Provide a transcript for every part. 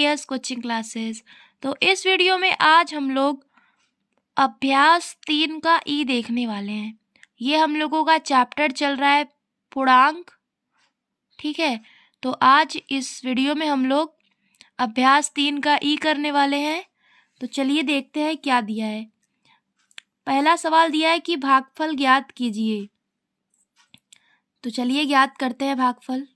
AS coaching classes. तो इस video में आज हम लोग अभ्यास 3 का ई देखने वाले हैं। ये हम लोगों का चैप्टर चल रहा है पूर्णांक, ठीक है। तो आज इस वीडियो में हम लोग अभ्यास 3 का ई करने वाले हैं। तो चलिए देखते हैं क्या दिया है। पहला सवाल दिया है कि भागफल ज्ञात कीजिए। तो चलिए ज्ञात करते हैं भागफल।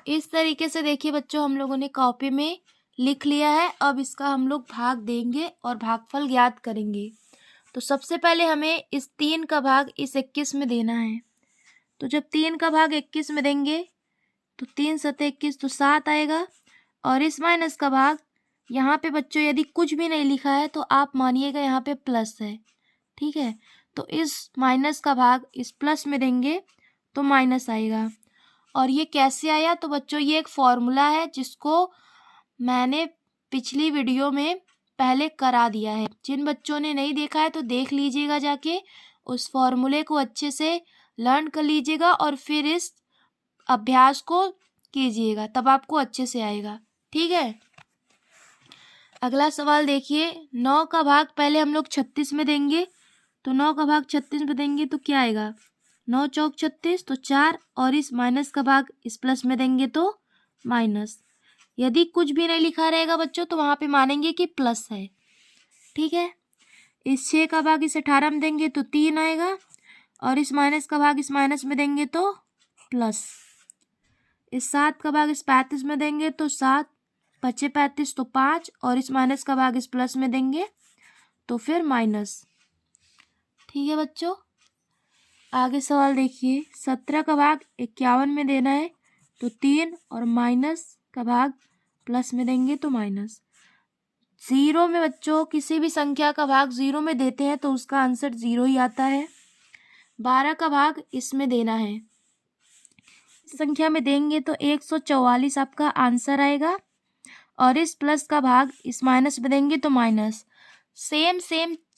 इस तरीके से देखिए बच्चों, हम लोगों ने कॉपी में लिख लिया है। अब इसका हम लोग भाग देंगे और भागफल ज्ञात करेंगे। तो सबसे पहले हमें इस 3 का भाग इस 21 में देना है। तो जब 3 का भाग 21 में देंगे तो 3 सते 21 तो 7 आएगा। और इस माइनस का भाग यहाँ पे बच्चों यदि कुछ भी नहीं लिखा है तो आप मानिएगा यहाँ पे प्लस है, ठीक है। तो इस माइनस का भाग इस प्लस में देंगे तो माइनस आएगा। और ये कैसे आया? तो बच्चों ये एक फॉर्मूला है जिसको मैंने पिछली वीडियो में पहले करा दिया है। जिन बच्चों ने नहीं देखा है तो देख लीजिएगा, जाके उस फॉर्मूले को अच्छे से लर्न कर लीजिएगा और फिर इस अभ्यास को कीजिएगा, तब आपको अच्छे से आएगा, ठीक है। अगला सवाल देखिए, 9 का भाग पहले हम लोग 36 में देंगे। तो 9 का भाग 36 में देंगे तो क्या आएगा? 9 चौक 36 तो 4। और इस माइनस का भाग इस प्लस में देंगे तो माइनस। यदि कुछ भी नहीं लिखा रहेगा बच्चों तो वहाँ पे मानेंगे कि प्लस है, ठीक है। इस 6 का भाग इस 18 में देंगे तो 3 आएगा। और इस माइनस का भाग इस माइनस में देंगे तो प्लस। इस 7 का भाग इस 35 में देंगे तो 7, 25 35 तो 5। और इस माइनस का भाग इस प्लस में देंगे तो फिर माइनस, ठीक है बच्चों। आगे सवाल देखिए, 17 का भाग 51 में देना है। तो 3 और माइनस का भाग प्लस में देंगे तो माइनस। 0 में बच्चों किसी भी संख्या का भाग 0 में देते हैं तो उसका आंसर 0 ही आता है। 12 का भाग इसमें देना है, इस संख्या में देंगे तो 144 आपका आंसर आएगा। और इस प्लस का भाग इस माइनस में देंगे तो माइनस। सेम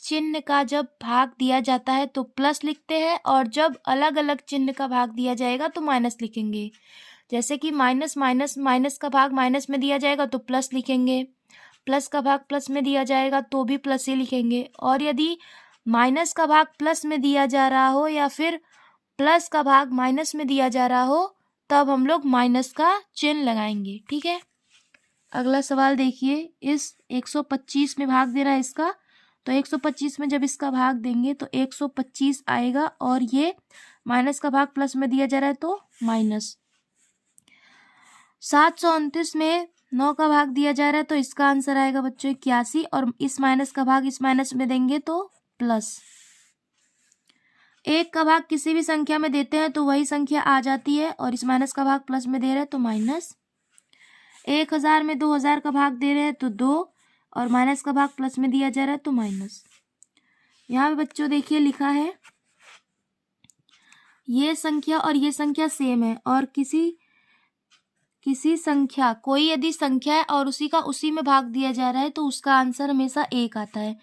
चिन्ह का जब भाग दिया जाता है तो प्लस लिखते हैं, और जब अलग अलग चिन्ह का भाग दिया जाएगा तो माइनस लिखेंगे। जैसे कि माइनस का भाग माइनस में दिया जाएगा तो प्लस लिखेंगे, प्लस का भाग प्लस में दिया जाएगा तो भी प्लस ही लिखेंगे। और यदि माइनस का भाग प्लस में दिया जा रहा हो या फिर प्लस का भाग माइनस में दिया जा रहा हो तब हम लोग माइनस का चिन्ह लगाएंगे, ठीक है। अगला सवाल देखिए, इस 125 में भाग देना है इसका। तो 125 में जब इसका भाग देंगे तो 125 आएगा। और ये माइनस का भाग प्लस में दिया जा रहा है तो माइनस। 729 में 9 का भाग दिया जा रहा है तो इसका आंसर आएगा बच्चों 81। और इस माइनस का भाग इस माइनस में देंगे तो प्लस। 1 का भाग किसी भी संख्या में देते हैं तो वही संख्या आ जाती है। और इस माइनस का भाग प्लस में दे रहे हैं तो माइनस। 1000 में 2000 का भाग दे रहे हैं तो 2। और माइनस का भाग प्लस में दिया जा रहा है तो माइनस। यहाँ पे बच्चों देखिए लिखा है ये संख्या और ये संख्या सेम है, और किसी संख्या, कोई यदि संख्या है और उसी का उसी में भाग दिया जा रहा है तो उसका आंसर हमेशा 1 आता है।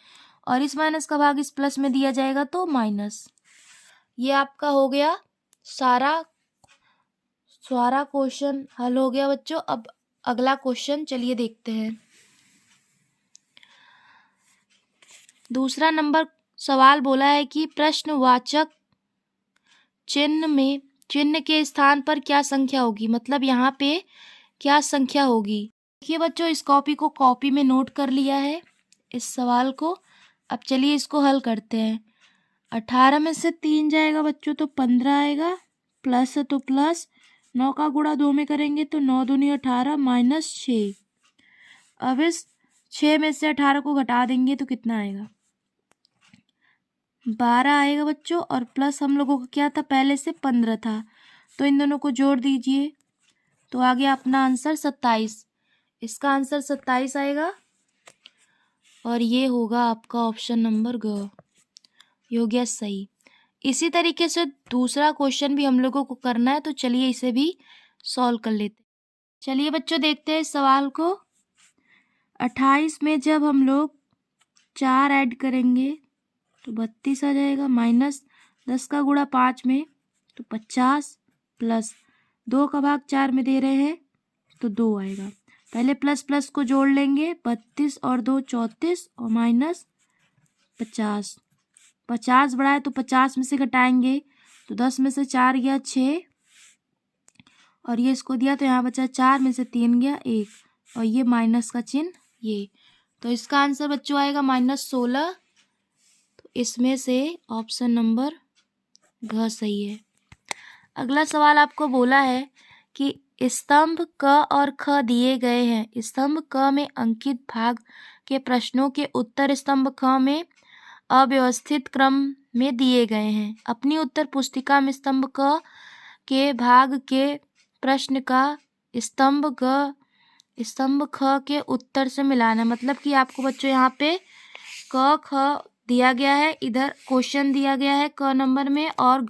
और इस माइनस का भाग इस प्लस में दिया जाएगा तो माइनस। ये आपका हो गया सारा क्वेश्चन हल हो गया बच्चों। अब अगला क्वेश्चन चलिए देखते हैं। दूसरा नंबर सवाल बोला है कि प्रश्नवाचक चिन्ह के स्थान पर क्या संख्या होगी, मतलब यहाँ पे क्या संख्या होगी। देखिए बच्चों, इस कॉपी में नोट कर लिया है इस सवाल को। अब चलिए इसको हल करते हैं। 18 में से 3 जाएगा बच्चों तो 15 आएगा। प्लस है तो प्लस, 9 का गुणा 2 में करेंगे तो 9 दूनी 18 माइनस 6। अब इस 6 में से 18 को घटा देंगे तो कितना आएगा? 12 आएगा बच्चों। और प्लस हम लोगों का क्या था, पहले से 15 था, तो इन दोनों को जोड़ दीजिए तो आ गया अपना आंसर 27। इसका आंसर 27 आएगा। और ये होगा आपका ऑप्शन नंबर ग, ये हो गया सही। इसी तरीके से दूसरा क्वेश्चन भी हम लोगों को करना है, तो चलिए इसे भी सॉल्व कर लेते हैं। चलिए बच्चों देखते हैं इस सवाल को। 28 में जब हम लोग 4 ऐड करेंगे तो 32 आ जाएगा। माइनस 10 का गुणा 5 में तो 50, प्लस 2 का भाग 4 में दे रहे हैं तो 2 आएगा। पहले प्लस प्लस को जोड़ लेंगे, 32 और 2 34 और माइनस 50। 50 बड़ा है तो 50 में से घटाएंगे तो 10 में से 4 गया 6 और ये इसको दिया तो यहाँ बचा 4 में से 3 गया 1 और ये माइनस का चिन्ह ये। तो इसका आंसर बच्चों आएगा -16। तो इसमें से ऑप्शन नंबर घ सही है। अगला सवाल आपको बोला है कि स्तंभ क और ख दिए गए हैं। स्तंभ क में अंकित भाग के प्रश्नों के उत्तर स्तंभ ख में अव्यवस्थित क्रम में दिए गए हैं। अपनी उत्तर पुस्तिका में स्तंभ क के भाग के प्रश्न का स्तंभ ख के उत्तर से मिलाना। मतलब कि आपको बच्चों यहाँ पे क ख दिया गया है, इधर क्वेश्चन दिया गया है क नंबर में और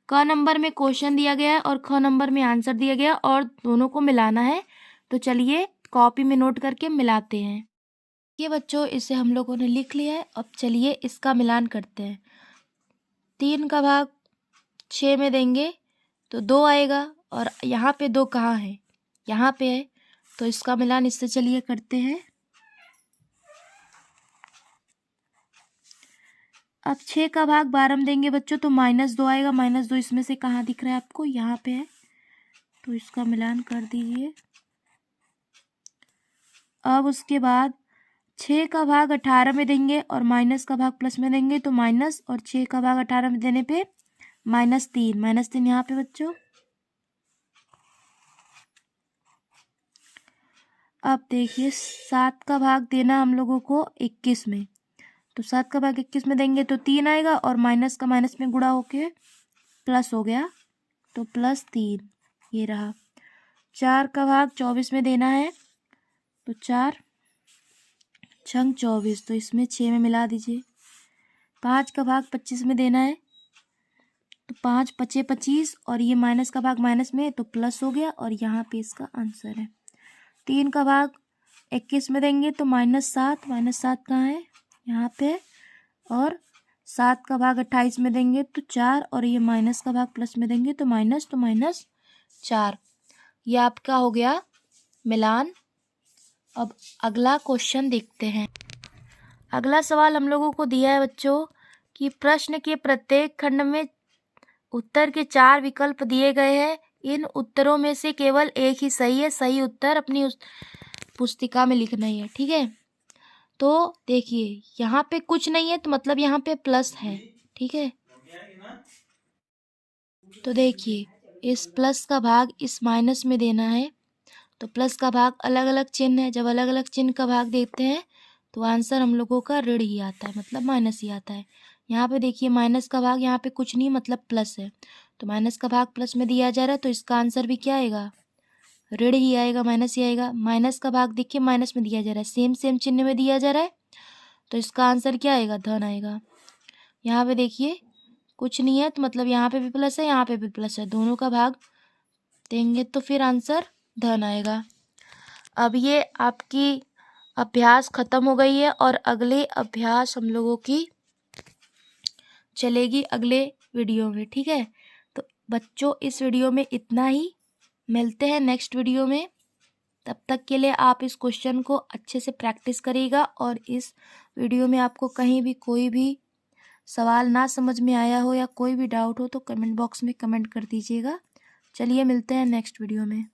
क नंबर में क्वेश्चन दिया गया है और ख नंबर में आंसर दिया गया और दोनों को मिलाना है। तो चलिए कॉपी में नोट करके मिलाते हैं। ये बच्चों इसे हम लोगों ने लिख लिया है। अब चलिए इसका मिलान करते हैं। 3 का भाग 6 में देंगे तो 2 आएगा और यहाँ पे 2 कहाँ है? यहाँ पे है। तो इसका मिलान इससे चलिए करते हैं। अब 6 का भाग 12 में देंगे बच्चों तो -2 आएगा। -2 इसमें से कहाँ दिख रहा है आपको? यहाँ पे है। तो इसका मिलान कर दीजिए। अब उसके बाद 6 का भाग 18 में देंगे और माइनस का भाग प्लस में देंगे तो माइनस और 6 का भाग 18 में देने पे -3 -3 यहाँ पे बच्चों। अब देखिए 7 का भाग देना हम लोगों को 21 में तो 7 का भाग 21 में देंगे तो 3 आएगा और माइनस का माइनस में गुणा होके प्लस हो गया तो +3 ये रहा। 4 का भाग 24 में देना है तो 4 छंग 24 तो इसमें 6 में मिला दीजिए। 5 का भाग 25 में देना है तो 5 5 25 और ये माइनस का भाग माइनस में तो प्लस हो गया और यहाँ पे इसका आंसर है। 3 का भाग 21 में देंगे तो -7 कहाँ है? यहाँ पे। और 7 का भाग 28 में देंगे तो 4 और ये माइनस का भाग प्लस में देंगे तो -4। ये आपका हो गया मिलान। अब अगला क्वेश्चन देखते हैं। अगला सवाल हम लोगों को दिया है बच्चों कि प्रश्न के प्रत्येक खंड में उत्तर के 4 विकल्प दिए गए हैं। इन उत्तरों में से केवल एक ही सही है। सही उत्तर अपनी उस पुस्तिका में लिखना ही है। ठीक है। तो देखिए यहाँ पे कुछ नहीं है तो मतलब यहाँ पे प्लस है। ठीक है। तो देखिए इस प्लस का भाग इस माइनस में देना है तो प्लस का भाग अलग अलग चिन्ह है। जब अलग अलग चिन्ह का भाग देते हैं तो आंसर हम लोगों का ऋण ही आता है, मतलब माइनस ही आता है। यहाँ पे देखिए माइनस का भाग यहाँ पे कुछ नहीं मतलब प्लस है तो माइनस का भाग प्लस में दिया जा रहा है तो इसका आंसर भी क्या आएगा? ऋण ही आएगा, माइनस ही आएगा। माइनस का भाग देखिए माइनस में दिया जा रहा है, सेम चिन्ह में दिया जा रहा है तो इसका आंसर क्या आएगा? धन आएगा। यहाँ पे देखिए कुछ नहीं है तो मतलब यहाँ पे भी प्लस है यहाँ पे भी प्लस है, दोनों का भाग देंगे तो फिर आंसर धन आएगा। अब ये आपकी अभ्यास खत्म हो गई है और अगले अभ्यास हम लोगों की चलेगी अगले वीडियो में। ठीक है। तो बच्चों इस वीडियो में इतना ही, मिलते हैं नेक्स्ट वीडियो में। तब तक के लिए आप इस क्वेश्चन को अच्छे से प्रैक्टिस करिएगा और इस वीडियो में आपको कहीं भी कोई भी सवाल ना समझ में आया हो या कोई भी डाउट हो तो कमेंट बॉक्स में कमेंट कर दीजिएगा। चलिए मिलते हैं नेक्स्ट वीडियो में।